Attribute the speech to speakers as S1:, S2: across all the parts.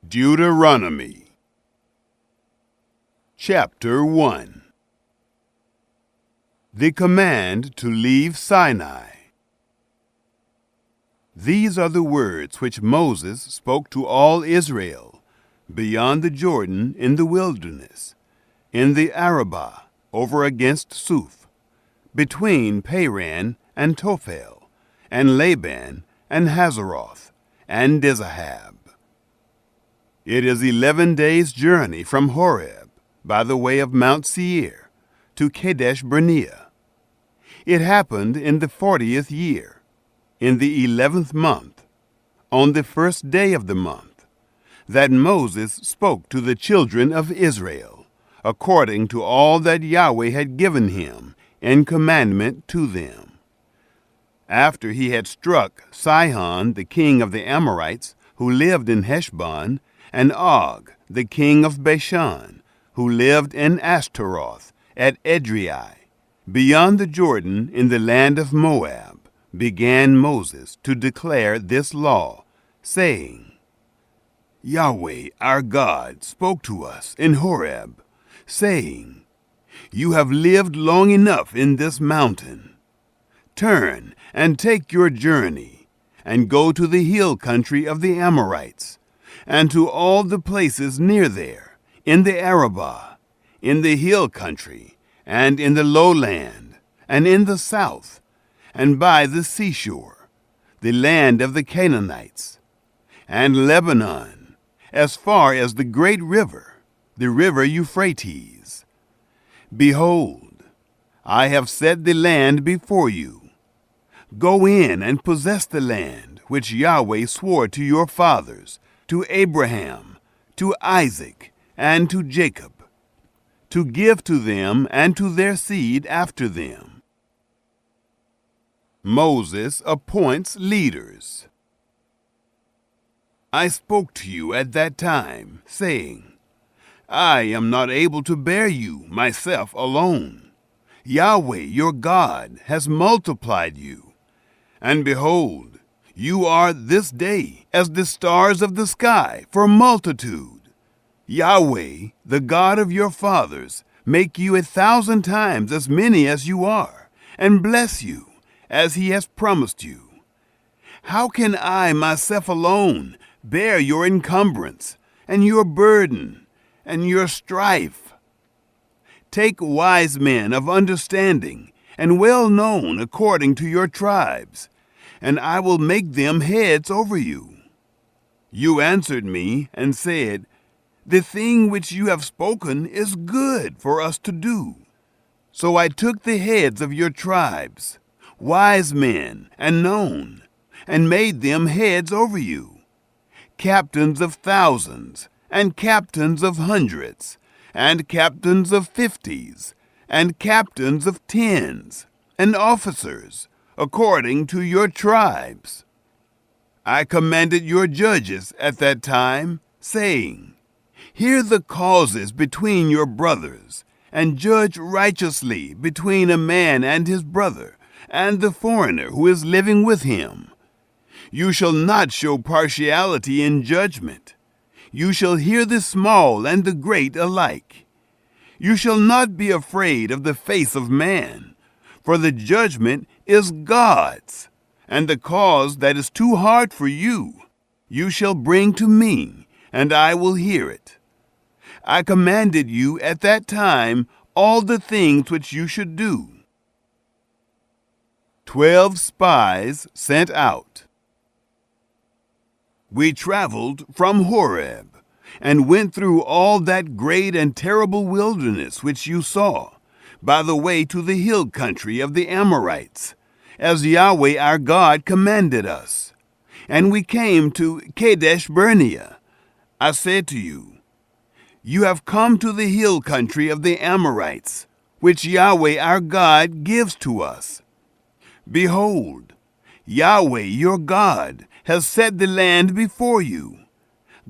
S1: Deuteronomy Chapter 1. The command to leave Sinai. These are the words which Moses spoke to all Israel beyond the Jordan in the wilderness, in the Arabah over against Suph, between Paran and Tophel, and Laban and Hazeroth, and Dizahab. It is 11 days' journey from Horeb, by the way of Mount Seir, to Kadesh Barnea. It happened in the 40th year, in the 11th month, on the first day of the month, that Moses spoke to the children of Israel, according to all that Yahweh had given him in commandment to them. After he had struck Sihon, the king of the Amorites, who lived in Heshbon, and Og, the king of Bashan, who lived in Ashtaroth at Edrei, beyond the Jordan in the land of Moab, began Moses to declare this law, saying, Yahweh our God spoke to us in Horeb, saying, You have lived long enough in this mountain. Turn and take your journey, and go to the hill country of the Amorites, and to all the places near there, in the Arabah, in the hill country, and in the lowland, and in the south, and by the seashore, the land of the Canaanites, and Lebanon, as far as the great river, the river Euphrates. Behold, I have set the land before you. Go in and possess the land which Yahweh swore to your fathers, to Abraham, to Isaac, and to Jacob, to give to them and to their seed after them. Moses appoints leaders. I spoke to you at that time, saying, I am not able to bear you myself alone. Yahweh your God has multiplied you, and behold, you are this day as the stars of the sky for multitude. Yahweh, the God of your fathers, make you 1,000 times as many as you are, and bless you, as he has promised you. How can I myself alone bear your encumbrance, and your burden, and your strife? Take wise men of understanding, and well known according to your tribes, and I will make them heads over you. You answered me and said, The thing which you have spoken is good for us to do. So I took the heads of your tribes, wise men and known, and made them heads over you, captains of thousands, and captains of hundreds, and captains of 50s, and captains of 10s, and officers, according to your tribes. I commanded your judges at that time, saying, Hear the causes between your brothers, and judge righteously between a man and his brother, and the foreigner who is living with him. You shall not show partiality in judgment. You shall hear the small and the great alike. You shall not be afraid of the face of man, for the judgment is God's, and the cause that is too hard for you, you shall bring to me, and I will hear it. I commanded you at that time all the things which you should do. 12 spies sent out. We traveled from Horeb, and went through all that great and terrible wilderness which you saw, by the way to the hill country of the Amorites, as Yahweh our God commanded us. And we came to Kadesh Barnea. I said to you, You have come to the hill country of the Amorites, which Yahweh our God gives to us. Behold, Yahweh your God has set the land before you.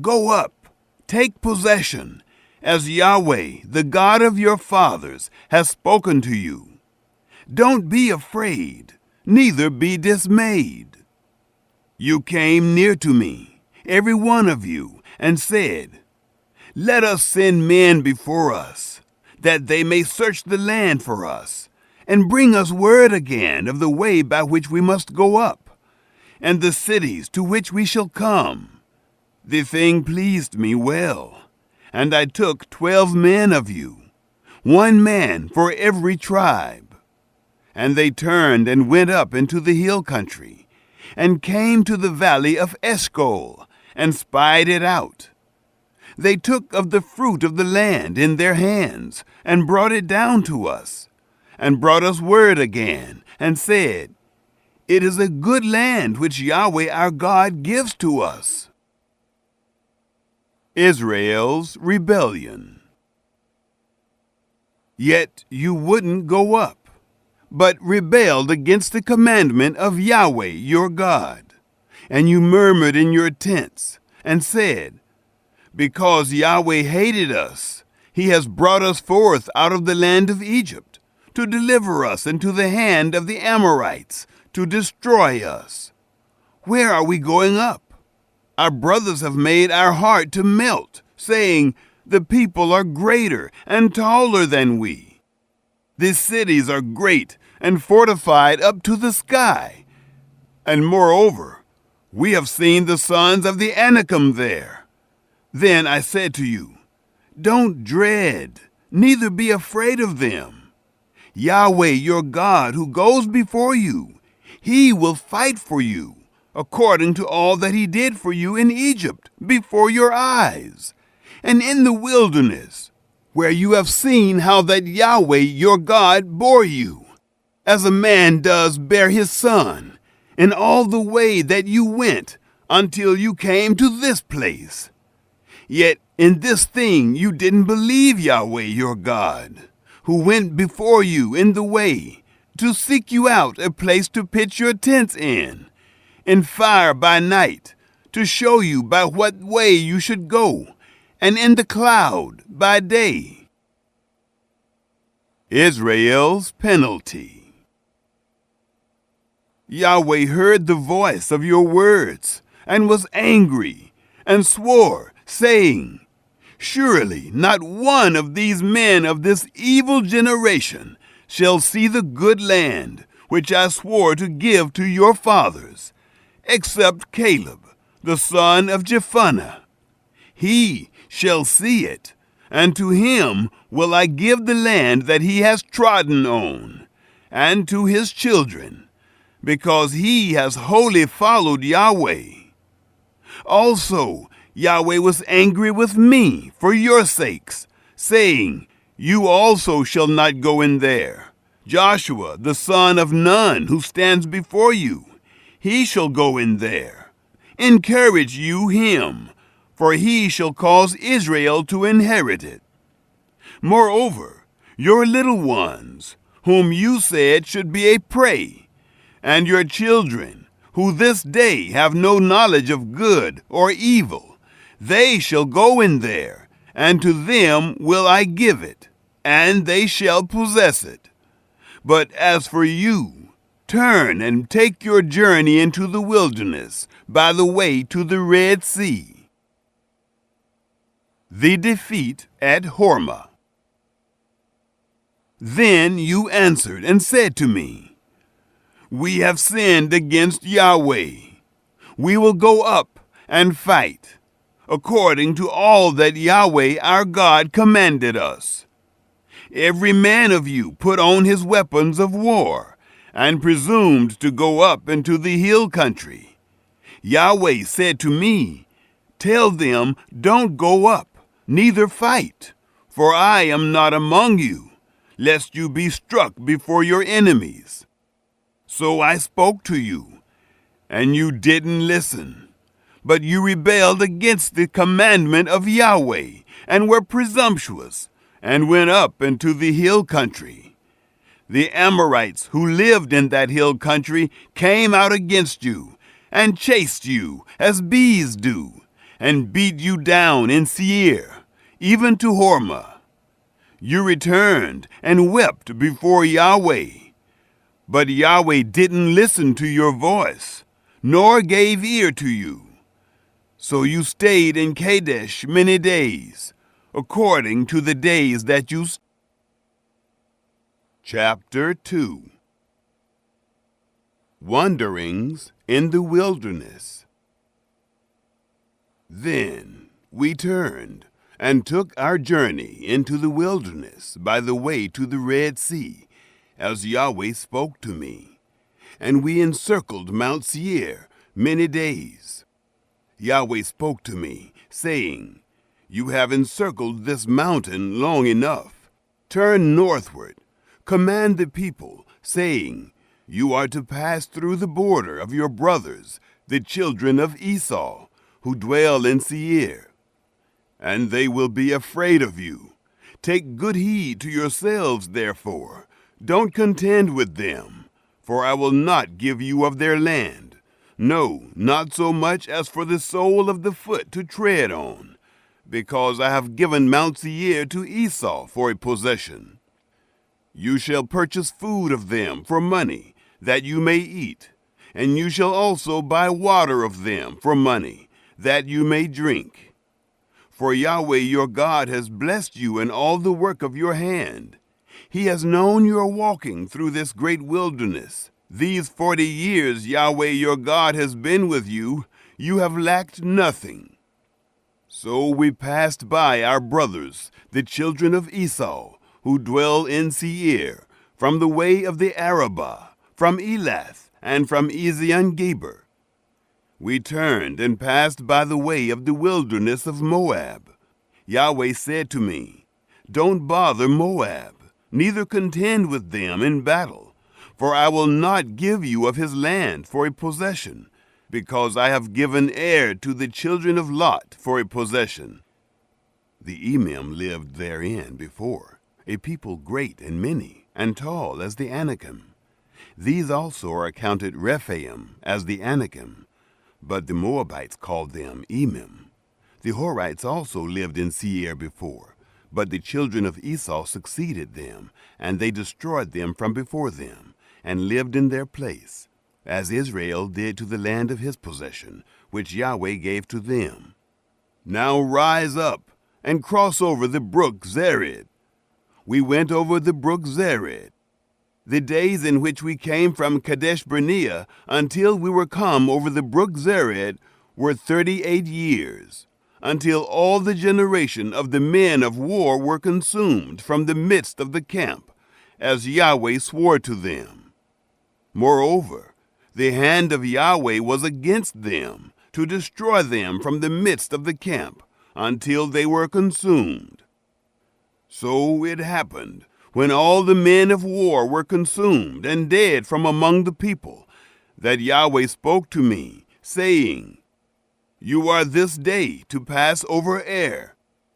S1: Go up, take possession, as Yahweh, the God of your fathers, has spoken to you. Don't be afraid, neither be dismayed. You came near to me, every one of you, and said, "Let us send men before us, that they may search the land for us, and bring us word again of the way by which we must go up, and the cities to which we shall come." The thing pleased me well, and I took 12 men of you, 1 man for every tribe. And they turned and went up into the hill country, and came to the valley of Eshcol, and spied it out. They took of the fruit of the land in their hands, and brought it down to us, and brought us word again, and said, "It is a good land which Yahweh our God gives to us." Israel's rebellion. Yet you wouldn't go up, but rebelled against the commandment of Yahweh your God. And you murmured in your tents, and said, "Because Yahweh hated us, he has brought us forth out of the land of Egypt, to deliver us into the hand of the Amorites, to destroy us. Where are we going up? Our brothers have made our heart to melt, saying, 'The people are greater and taller than we. The cities are great and fortified up to the sky. And moreover, we have seen the sons of the Anakim there.' Then I said to you, 'Don't dread, neither be afraid of them. Yahweh your God, who goes before you, he will fight for you, according to all that he did for you in Egypt before your eyes, and in the wilderness, where you have seen how that Yahweh your God bore you, as a man does bear his son, in all the way that you went until you came to this place. Yet in this thing you didn't believe Yahweh your God, who went before you in the way, to seek you out a place to pitch your tents in fire by night, to show you by what way you should go, and in the cloud by day." Israel's penalty. Yahweh heard the voice of your words, and was angry, and swore, saying, "Surely not one of these men of this evil generation shall see the good land which I swore to give to your fathers, except Caleb, the son of Jephunneh. He shall see it, and to him will I give the land that he has trodden on, and to his children, because he has wholly followed Yahweh. Also Yahweh was angry with me for your sakes, saying, 'You also shall not go in there.' Joshua, the son of Nun, who stands before you, he shall go in there. Encourage you him, for he shall cause Israel to inherit it. Moreover, your little ones, whom you said should be a prey, and your children, who this day have no knowledge of good or evil, they shall go in there, and to them will I give it, and they shall possess it. But as for you, turn and take your journey into the wilderness by the way to the Red Sea." The defeat at Hormah. Then you answered and said to me, "We have sinned against Yahweh. We will go up and fight, according to all that Yahweh our God commanded us. Every man of you put on his weapons of war, and presumed to go up into the hill country. Yahweh said to me, 'Tell them, don't go up, neither fight, for I am not among you, lest you be struck before your enemies.' So I spoke to you, and you didn't listen, but you rebelled against the commandment of Yahweh, and were presumptuous, and went up into the hill country. The Amorites who lived in that hill country came out against you, and chased you as bees do, and beat you down in Seir, even to Hormah. You returned and wept before Yahweh. But Yahweh didn't listen to your voice, nor gave ear to you. So you stayed in Kadesh many days, according to the days that you... Chapter 2. Wanderings in the Wilderness. Then we turned and took our journey into the wilderness by the way to the Red Sea, as Yahweh spoke to me. And we encircled Mount Seir many days. Yahweh spoke to me, saying, "You have encircled this mountain long enough. Turn northward, command the people, saying, You are to pass through the border of your brothers, the children of Esau, who dwell in Seir. And they will be afraid of you. Take good heed to yourselves, therefore. Don't contend with them, for I will not give you of their land. No, not so much as for the sole of the foot to tread on, because I have given Mount Seir to Esau for a possession. You shall purchase food of them for money, that you may eat, and you shall also buy water of them for money, that you may drink. For Yahweh your God has blessed you in all the work of your hand. He has known your walking through this great wilderness. These 40 years Yahweh your God has been with you. You have lacked nothing. So we passed by our brothers, the children of Esau, who dwell in Seir, from the way of the Arabah, from Elath, and from Ezion-Geber. We turned and passed by the way of the wilderness of Moab. Yahweh said to me, Don't bother Moab, neither contend with them in battle, for I will not give you of his land for a possession, because I have given Ar to the children of Lot for a possession. The Emim lived therein before, a people great and many, and tall as the Anakim. These also are accounted Rephaim as the Anakim, but the Moabites called them Emim. The Horites also lived in Seir before, but the children of Esau succeeded them, and they destroyed them from before them, and lived in their place, as Israel did to the land of his possession, which Yahweh gave to them. Now rise up, and cross over the brook Zered. We went over the brook Zered. The days in which we came from Kadesh Barnea until we were come over the brook Zered were 38 years, until all the generation of the men of war were consumed from the midst of the camp, as Yahweh swore to them. Moreover, the hand of Yahweh was against them, to destroy them from the midst of the camp, until they were consumed. So it happened, when all the men of war were consumed and dead from among the people, that Yahweh spoke to me, saying, You are this day to pass over Ar,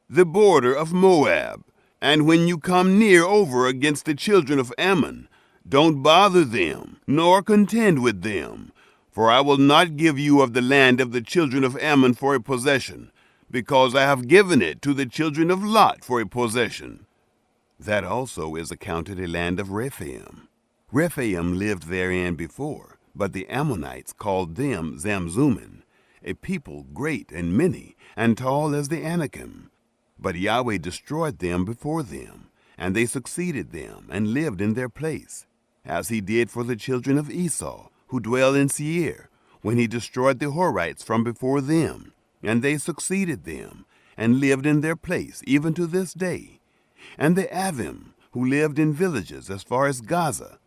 S1: the border of Moab, and when you come near over against the children of Ammon, don't bother them, nor contend with them, for I will not give you of the land of the children of Ammon for a possession, because I have given it to the children of Lot for a possession. That also is accounted a land of Rephaim. Rephaim lived therein before, but the Ammonites called them Zamzummim, a people great and many, and tall as the Anakim. But Yahweh destroyed them before them, and they succeeded them, and lived in their place, as he did for the children of Esau, who dwell in Seir, when he destroyed the Horites from before them, and they succeeded them, and lived in their place even to this day. And the Avim, who lived in villages as far as Gaza,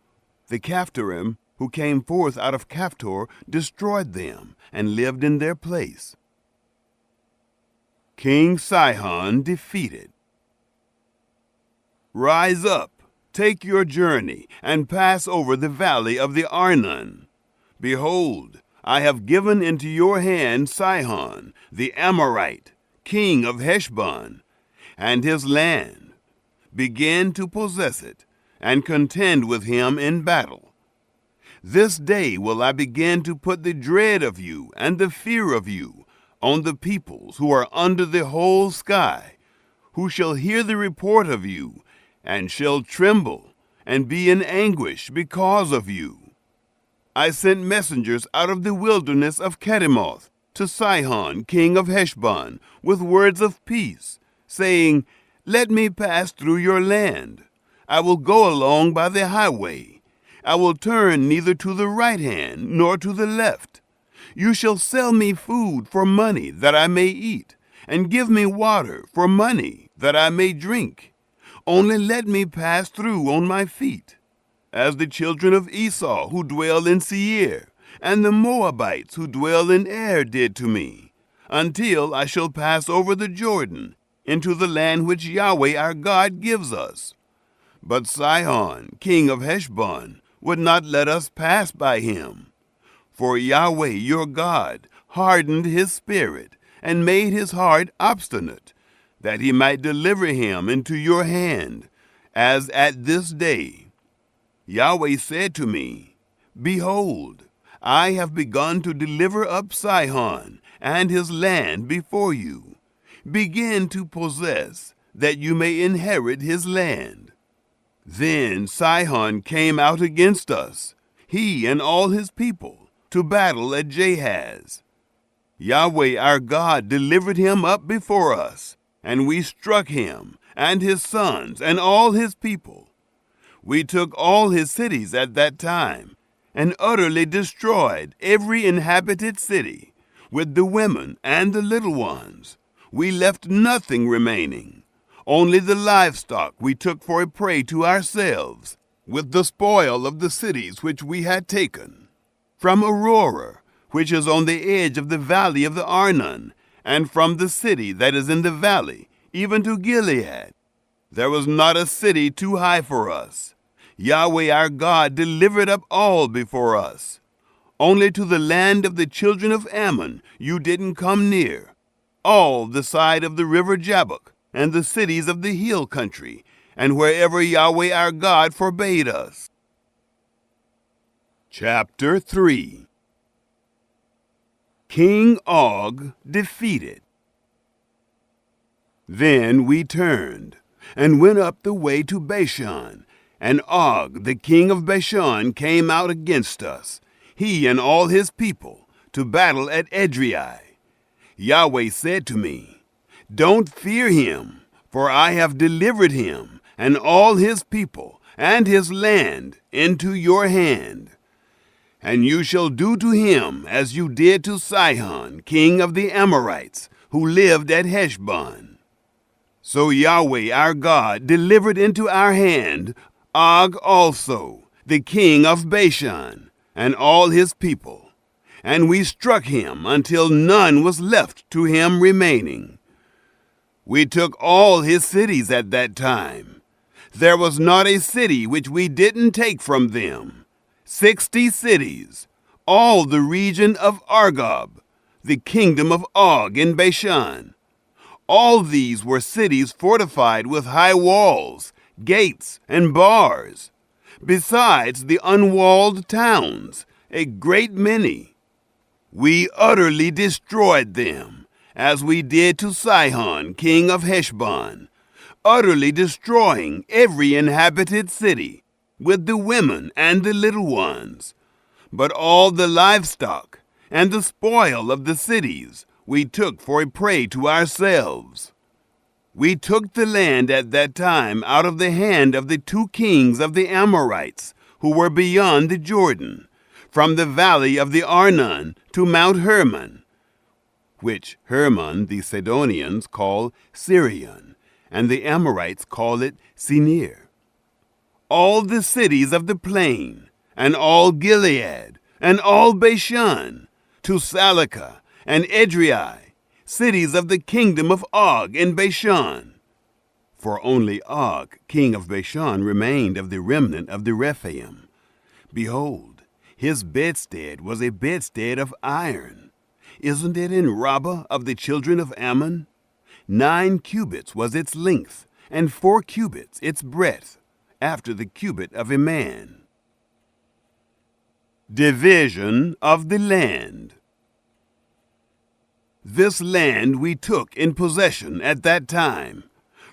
S1: the Caphtorim, who came forth out of Caphtor, destroyed them, and lived in their place. King Sihon defeated. Rise up, take your journey, and pass over the valley of the Arnon. Behold, I have given into your hand Sihon, the Amorite, king of Heshbon, and his land. Begin to possess it, and contend with him in battle. This day will I begin to put the dread of you and the fear of you on the peoples who are under the whole sky, who shall hear the report of you, and shall tremble, and be in anguish because of you. I sent messengers out of the wilderness of Kedemoth, to Sihon, king of Heshbon, with words of peace, saying, Let me pass through your land. I will go along by the highway. I will turn neither to the right hand nor to the left. You shall sell me food for money that I may eat, and give me water for money that I may drink. Only let me pass through on my feet. As the children of Esau who dwell in Seir, and the Moabites who dwell in Ar did to me, until I shall pass over the Jordan into the land which Yahweh our God gives us. But Sihon, king of Heshbon, would not let us pass by him. For Yahweh your God hardened his spirit, and made his heart obstinate, that he might deliver him into your hand, as at this day. Yahweh said to me, Behold, I have begun to deliver up Sihon and his land before you. Begin to possess, that you may inherit his land. Then Sihon came out against us, he and all his people, to battle at Jahaz. Yahweh our God delivered him up before us, and we struck him, and his sons, and all his people. We took all his cities at that time, and utterly destroyed every inhabited city, with the women and the little ones. We left nothing remaining. Only the livestock we took for a prey to ourselves, with the spoil of the cities which we had taken. From Aurora, which is on the edge of the valley of the Arnon, and from the city that is in the valley, even to Gilead, there was not a city too high for us. Yahweh our God delivered up all before us. Only to the land of the children of Ammon you didn't come near, all the side of the river Jabbok, and the cities of the hill country, and wherever Yahweh our God forbade us. Chapter 3. King Og defeated. Then we turned, and went up the way to Bashan, and Og the king of Bashan came out against us, he and all his people, to battle at Edrei. Yahweh said to me, Don't fear him, for I have delivered him, and all his people, and his land, into your hand. And you shall do to him as you did to Sihon, king of the Amorites, who lived at Heshbon. So Yahweh our God delivered into our hand Og also, the king of Bashan, and all his people. And we struck him until none was left to him remaining. We took all his cities at that time. There was not a city which we didn't take from them. 60 cities, all the region of Argob, the kingdom of Og in Bashan. All these were cities fortified with high walls, gates, and bars, besides the unwalled towns, a great many. We utterly destroyed them, as we did to Sihon, king of Heshbon, utterly destroying every inhabited city, with the women and the little ones. But all the livestock and the spoil of the cities we took for a prey to ourselves. We took the land at that time out of the hand of the 2 kings of the Amorites, who were beyond the Jordan, from the valley of the Arnon to Mount Hermon, which Hermon the Sidonians call Sirion, and the Amorites call it Sinir. All the cities of the plain, and all Gilead, and all Bashan, to Salakah and Edrei, cities of the kingdom of Og in Bashan. For only Og, king of Bashan, remained of the remnant of the Rephaim. Behold, his bedstead was a bedstead of iron. Isn't it in Rabbah of the children of Ammon? 9 cubits was its length, and 4 cubits its breadth, after the cubit of a man. Division of the land. This land we took in possession at that time,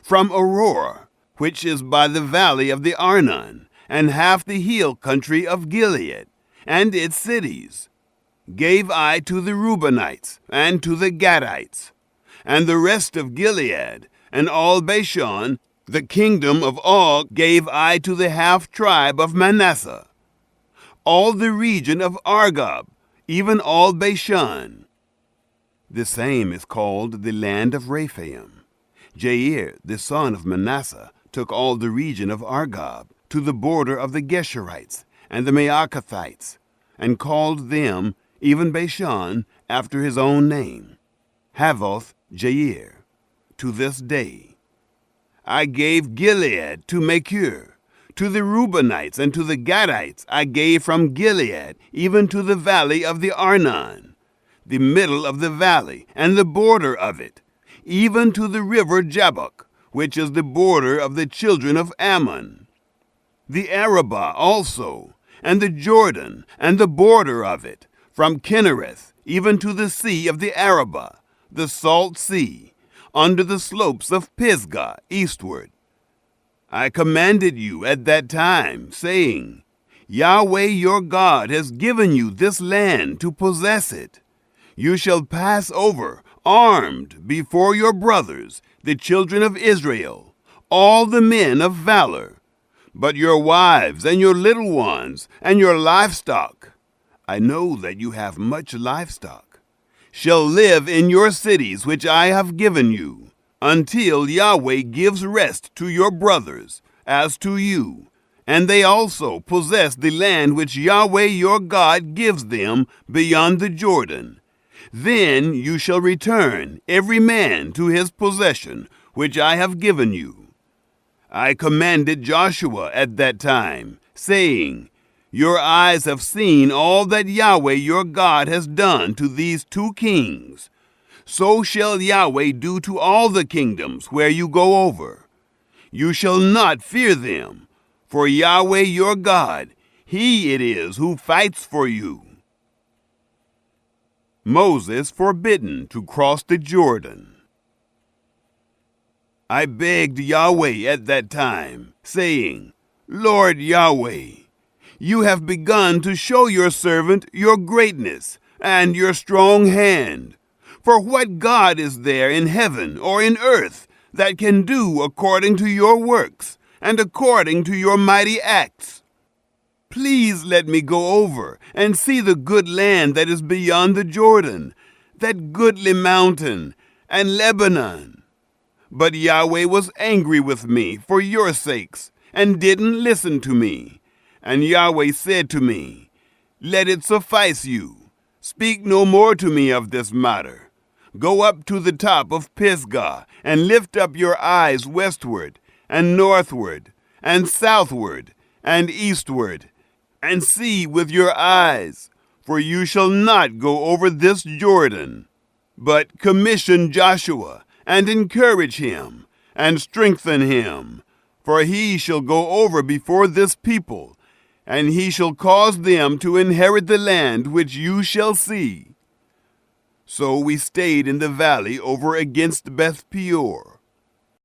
S1: from Aurora, which is by the valley of the Arnon, and half the hill country of Gilead, and its cities. gave I to the Reubenites and to the Gadites, and the rest of Gilead, and all Bashan, the kingdom of Og, gave I to the half-tribe of Manasseh, all the region of Argob, even all Bashan. The same is called the land of Rephaim. Jair, the son of Manasseh, took all the region of Argob, to the border of the Geshurites and the Maacathites, and called them, even Bashan, after his own name, Havoth Jair, to this day. I gave Gilead to Machir. To the Reubenites and to the Gadites I gave from Gilead, even to the valley of the Arnon, the middle of the valley, and the border of it, even to the river Jabbok, which is the border of the children of Ammon, the Arabah also, and the Jordan, and the border of it, from Kinnereth, even to the sea of the Arabah, the salt sea, under the slopes of Pisgah, eastward. I commanded you at that time, saying, Yahweh your God has given you this land to possess it. You shall pass over, armed, before your brothers, the children of Israel, all the men of valor, but your wives and your little ones and your livestock, I know that you have much livestock, shall live in your cities which I have given you, until Yahweh gives rest to your brothers, as to you, and they also possess the land which Yahweh your God gives them beyond the Jordan. Then you shall return, every man to his possession, which I have given you. I commanded Joshua at that time, saying, Your eyes have seen all that Yahweh your God has done to these two kings. So shall Yahweh do to all the kingdoms where you go over. You shall not fear them, for Yahweh your God, he it is who fights for you. Moses forbidden to cross the Jordan. I begged Yahweh at that time, saying, Lord Yahweh, you have begun to show your servant your greatness and your strong hand. For what God is there in heaven or in earth that can do according to your works and according to your mighty acts? Please let me go over and see the good land that is beyond the Jordan, that goodly mountain, and Lebanon. But Yahweh was angry with me for your sakes, and didn't listen to me. And Yahweh said to me, Let it suffice you. Speak no more to me of this matter. Go up to the top of Pisgah, and lift up your eyes westward, and northward, and southward, and eastward, and see with your eyes, for you shall not go over this Jordan. But commission Joshua, and encourage him, and strengthen him, for he shall go over before this people, and he shall cause them to inherit the land which you shall see. So we stayed in the valley over against Beth Peor.